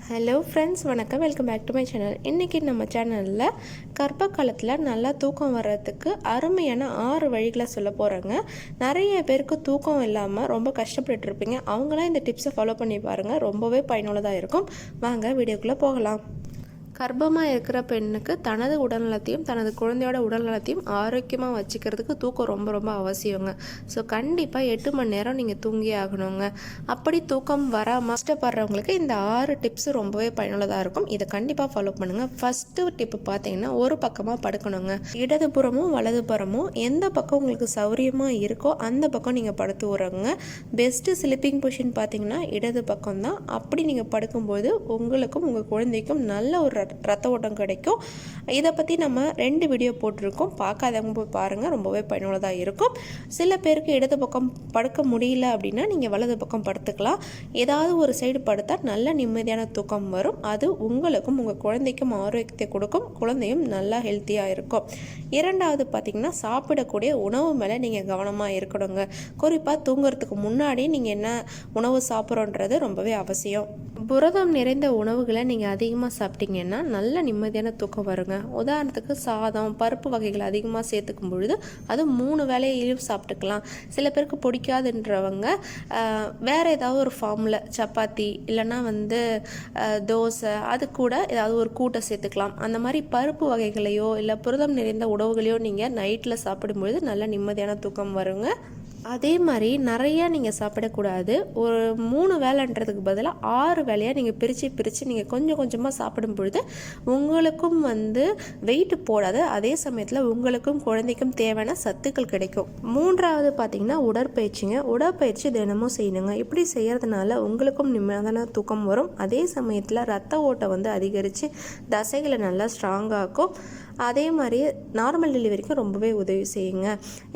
Hello friends, வணக்கம். Welcome back to my channel. இன்றைக்கி நம்ம சேனலில் கர்ப்ப காலத்தில் நல்லா தூக்கம் வர்றதுக்கு அருமையான 6 வழிகளை சொல்ல போகிறேங்க. நிறைய பேருக்கு தூக்கம் இல்லாமல் ரொம்ப கஷ்டப்பட்டுருப்பீங்க. அவங்களாம் இந்த டிப்ஸை ஃபாலோ பண்ணி பாருங்கள், ரொம்பவே பயனுள்ளதாக இருக்கும். வாங்க வீடியோக்குள்ளே போகலாம். கர்ப்பமாக இருக்கிற பெண்ணுக்கு தனது உடல்நலத்தையும் தனது குழந்தையோட உடல்நலத்தையும் ஆரோக்கியமாக வச்சுக்கிறதுக்கு தூக்கம் ரொம்ப ரொம்ப அவசியங்க. ஸோ கண்டிப்பாக 8 மணி நேரம் நீங்கள் தூங்கி ஆகணுங்க. அப்படி தூக்கம் வராமல் கஷ்டப்படுறவங்களுக்கு இந்த 6 டிப்ஸு ரொம்பவே பயனுள்ளதாக இருக்கும். இதை கண்டிப்பாக ஃபாலோ பண்ணுங்கள். ஃபஸ்ட்டு டிப்பு பார்த்தீங்கன்னா, ஒரு பக்கமாக படுக்கணுங்க. இடதுபுறமும் வலதுபுறமும் எந்த பக்கம் உங்களுக்கு சௌரியமாக இருக்கோ அந்த பக்கம் நீங்கள் படுத்து விடுறங்க. பெஸ்ட்டு ஸ்லீப்பிங் பொசிஷன் பார்த்தீங்கன்னா இடது பக்கம் தான். அப்படி நீங்கள் படுக்கும்போது உங்களுக்கும் உங்கள் குழந்தைக்கும் நல்ல ஒரு ரத்த ஓட்டம் கிடைக்கும். இதை பற்றி நம்ம 2 வீடியோ போட்டிருக்கோம், பார்க்காதவங்க போய் பாருங்கள், ரொம்பவே பயனுள்ளதாக இருக்கும். சில பேருக்கு இடது பக்கம் படுக்க முடியல அப்படின்னா நீங்கள் வலது பக்கம் படுத்துக்கலாம். ஏதாவது ஒரு சைடு படுத்தால் நல்ல நிம்மதியான தூக்கம் வரும். அது உங்களுக்கும் உங்கள் குழந்தைக்கும் ஆரோக்கியத்தை கொடுக்கும். குழந்தையும் நல்லா ஹெல்த்தியாக இருக்கும். இரண்டாவது பார்த்திங்கன்னா, சாப்பிடக்கூடிய உணவு மேலே நீங்கள் கவனமாக இருக்கணுங்க. குறிப்பாக தூங்குறதுக்கு முன்னாடி நீங்கள் என்ன உணவு சாப்பிட்றோன்றது ரொம்பவே அவசியம். புரதம் நிறைந்த உணவுகளை நீங்கள் அதிகமாக சாப்பிட்டீங்கன்னா நல்ல நிம்மதியான தூக்கம் வருங்க. உதாரணத்துக்கு சாதம், பருப்பு வகைகள் அதிகமாக சேர்த்துக்கும் பொழுது அது 3 வேளையிலும் சாப்பிட்டுக்கலாம். சில பேருக்கு பிடிக்காதுன்றவங்க வேறு ஏதாவது ஒரு ஃபார்மில் சப்பாத்தி இல்லைன்னா தோசை, அது கூட ஏதாவது ஒரு கூட்டை சேர்த்துக்கலாம். அந்த மாதிரி பருப்பு வகைகளையோ இல்லை புரதம் நிறைந்த உணவுகளையோ நீங்கள் நைட்டில் சாப்பிடும்பொழுது நல்ல நிம்மதியான தூக்கம் வருங்க. அதே மாதிரி நிறையா நீங்கள் சாப்பிடக்கூடாது. ஒரு 3 வேளைன்றதுக்கு பதிலாக 6 வேளையாக நீங்கள் பிரித்து நீங்கள் கொஞ்சம் கொஞ்சமாக சாப்பிடும் பொழுது உங்களுக்கும் வெயிட் போடாது. அதே சமயத்தில் உங்களுக்கும் குழந்தைக்கும் தேவையான சத்துக்கள் கிடைக்கும். 3வது பார்த்திங்கன்னா உடற்பயிற்சிங்க. உடற்பயிற்சி தினமும் செய்யணுங்க. இப்படி செய்கிறதுனால உங்களுக்கும் நிம்மதியான தூக்கம் வரும். அதே சமயத்தில் ரத்த ஓட்டம் அதிகரித்து தசைகளை நல்லா ஸ்ட்ராங்காகும். அதே மாதிரி நார்மல் டெலிவரிக்கு ரொம்பவே உதவி செய்யுங்க.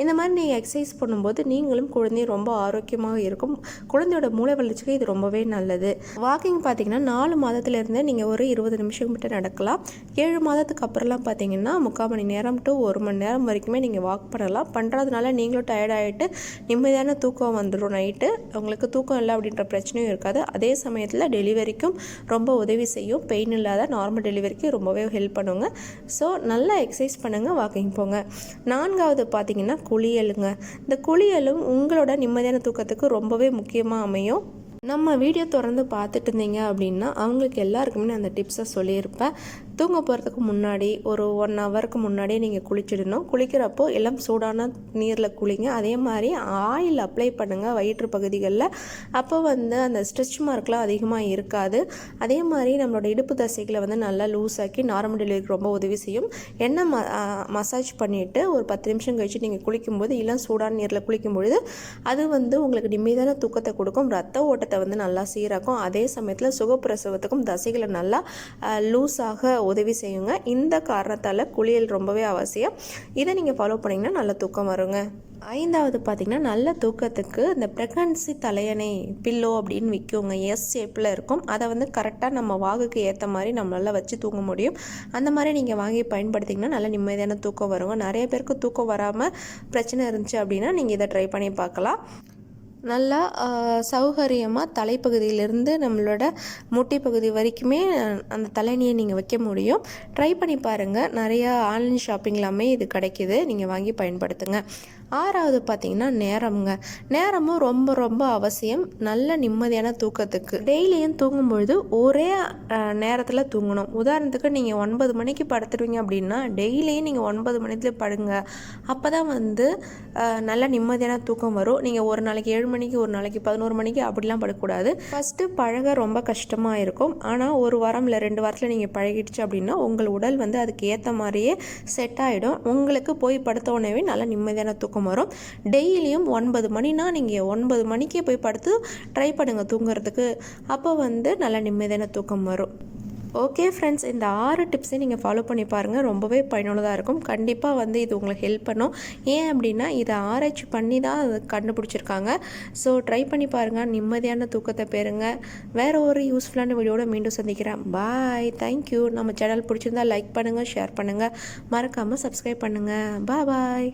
இந்த மாதிரி நீங்கள் எக்ஸசைஸ் பண்ணும்போது நீங்களும் குழந்தையும் ரொம்ப ஆரோக்கியமாக இருக்கும். குழந்தையோட மூளை வளர்ச்சிக்கு இது ரொம்பவே நல்லது. வாக்கிங் பார்த்தீங்கன்னா 4 மாதத்துலேருந்தே நீங்கள் ஒரு 20 நிமிஷம் மட்டும் நடக்கலாம். 7 மாதத்துக்கு அப்புறம்லாம் பார்த்தீங்கன்னா 3/4 மணி நேரம் டு 1 மணி நேரம் வரைக்குமே நீங்கள் வாக் பண்ணலாம். பண்ணுறதுனால நீங்களும் டயர்டாகிட்டு நிம்மதியான தூக்கம் வந்துடும். நைட்டு உங்களுக்கு தூக்கம் இல்லை அப்படின்ற பிரச்சனையும் இருக்காது. அதே சமயத்தில் டெலிவரிக்கும் ரொம்ப உதவி செய்யும். பெயின் இல்லாத நார்மல் டெலிவரிக்கு ரொம்பவே ஹெல்ப் பண்ணுங்க. ஸோ நல்லா எக்ஸசைஸ் பண்ணுங்கள், வாக்கிங் போங்க. 4வது பார்த்தீங்கன்னா குளியலுங்க. இந்த குளியலும் உங்களோட நிம்மதியான தூக்கத்துக்கு ரொம்பவே முக்கியமாக அமையும். நம்ம வீடியோ தொடர்ந்து பார்த்துட்டு இருந்தீங்க அப்படின்னா அவங்களுக்கு எல்லாருக்குமே நான் அந்த டிப்ஸை சொல்லியிருப்பேன். தூங்க போகிறதுக்கு முன்னாடி ஒரு 1 ஹவருக்கு முன்னாடியே நீங்கள் குளிச்சிடணும். குளிக்கிறப்போ எல்லாம் சூடான நீரில் குளிங்க. அதே மாதிரி ஆயில் அப்ளை பண்ணுங்கள் வயிற்று பகுதிகளில். அப்போ அந்த ஸ்ட்ரெச் மார்க்லாம் அதிகமாக இருக்காது. அதே மாதிரி நம்மளோட இடுப்பு தசைகளை நல்லா லூஸ் ஆக்கி நார்மல் டெலிவரிக்கு ரொம்ப உதவி செய்யும். எண்ணெய் மசாஜ் பண்ணிவிட்டு ஒரு 10 நிமிஷம் கழிச்சு நீங்கள் குளிக்கும்போது இல்லை சூடான நீரில் குளிக்கும்பொழுது அது உங்களுக்கு நிம்மதியான தூக்கத்தை கொடுக்கும். ரத்த ஓட்டத்தை நல்லா சீராக்கும். அதே சமயத்தில் சுகப்பிரசவத்துக்கும் தசைகளை நல்லா லூஸாக உதவி செய்யுங்க. இந்த காரணத்தால் குளியல் ரொம்பவே அவசியம். இதை நீங்கள் ஃபாலோ பண்ணிங்கன்னா நல்ல தூக்கம் வருங்க. 5வது பார்த்திங்கன்னா, நல்ல தூக்கத்துக்கு இந்த ப்ரெக்னன்சி தலையணை பில்லோ அப்படின்னு விற்குங்க. ஷேப்பில் இருக்கும். அதை கரெக்டாக நம்ம வாகுக்கு ஏற்ற மாதிரி நம்மளால் வச்சு தூங்க முடியும். அந்த மாதிரி நீங்கள் வாங்கி பயன்படுத்திங்கன்னா நல்ல நிம்மதியான தூக்கம் வருங்க. நிறைய பேருக்கு தூக்கம் வராமல் பிரச்சனை இருந்துச்சு அப்படின்னா நீங்கள் இதை ட்ரை பண்ணி பார்க்கலாம். நல்லா சௌகரியமாக தலைப்பகுதியிலேருந்து நம்மளோட முட்டி பகுதி வரைக்குமே அந்த தலையணியை நீங்கள் வைக்க முடியும். ட்ரை பண்ணி பாருங்கள். நிறையா ஆன்லைன் ஷாப்பிங்லாமே இது கிடைக்கிது, நீங்கள் வாங்கி பயன்படுத்துங்க. 6வது பார்த்திங்கன்னா நேரம்ங்க. நேரமும் ரொம்ப ரொம்ப அவசியம் நல்ல நிம்மதியான தூக்கத்துக்கு. டெய்லியும் தூங்கும்பொழுது ஒரே நேரத்தில் தூங்கணும். உதாரணத்துக்கு நீங்கள் 9 மணிக்கு படுத்துருவீங்க அப்படின்னா டெய்லியும் நீங்கள் 9 மணிக்கு படுங்க. அப்போ தான் நல்ல நிம்மதியான தூக்கம் வரும். நீங்கள் ஒரு நாளைக்கு 7 மணிக்கு ஒரு நாளைக்கு 11 மணிக்கு அப்படிலாம் படக்கூடாது. ஃபஸ்ட்டு பழக ரொம்ப கஷ்டமாக இருக்கும். ஆனால் ஒரு வாரம் இல்லை 2 வாரத்தில் நீங்கள் பழகிடுச்சு அப்படின்னா உங்கள் உடல் அதுக்கு ஏற்ற மாதிரியே செட் ஆகிடும். உங்களுக்கு போய் படுத்த உடனே நல்ல நிம்மதியான தூக்கம் வரும். டெய்லியும் 9 மணினா நீங்கள் 9 மணிக்கே போய் படுத்து ட்ரை பண்ணுங்கள் தூங்குறதுக்கு. அப்போ நல்ல நிம்மதியான தூக்கம் வரும். ஓகே ஃப்ரெண்ட்ஸ், இந்த 6 டிப்ஸை நீங்கள் ஃபாலோ பண்ணி பாருங்கள். ரொம்பவே பயனுள்ளதாக இருக்கும். கண்டிப்பாக இது உங்களுக்கு ஹெல்ப் பண்ணும். ஏன் அப்படின்னா இதை ஆராய்ச்சி பண்ணி தான் அதை கண்டுபிடிச்சிருக்காங்க. ஸோ ட்ரை பண்ணி பாருங்கள், நிம்மதியான தூக்கத்தை பெறுங்க. வேறு ஒரு யூஸ்ஃபுல்லான வீடியோட மீண்டும் சந்திக்கிறேன். பாய், தேங்க்யூ. நம்ம சேனல் பிடிச்சிருந்தா லைக் பண்ணுங்கள், ஷேர் பண்ணுங்கள், மறக்காமல் சப்ஸ்கிரைப் பண்ணுங்கள். பாய்.